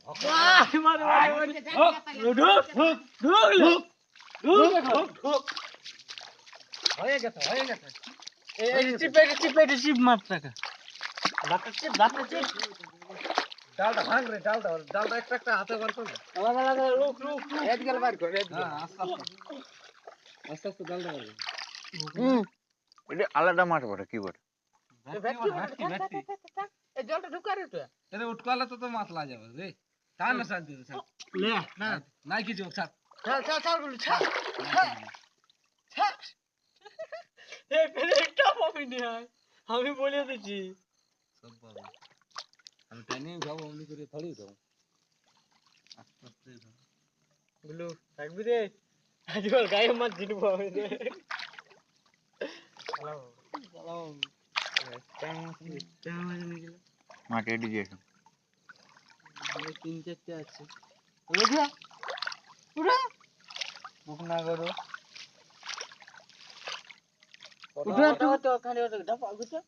মারে মারে মারে ঢুক ঢুক ঢুক ঢুক ঢুক হয়ে গেছে এই চিপ মার টাকা বাপটা চিপ ডালটা ভাঙ রে ডালটা একটা হাতে বার কর লাগা রুক এদিকে বার কর এদিকে আস্তে আস্তে ডালটা বার কর এটা আলাদা মাছ বটে কি বটে এই জলটা ঢুকারে তো এরে উঠকালে তো মাছ লা যাবে রে টান না শান্তি লে না নাই কিছু ছাড় গুলো ছাড় এ ফেলে একটা পাবি না আমি বলে দিছি সব পাবো আমি টাইনে যাবো অমনি করে ধরে দাও আস্তে আস্তে গুলো থাকবি রে আজকাল গায়ে মাছ জিতবো আমি রে হ্যালো মাছ এডি দিয়েছে 3-4টা আছে ওঠা উঠা মুখ না করো উঠা তো ওখানে ওটা ধাপা গুটা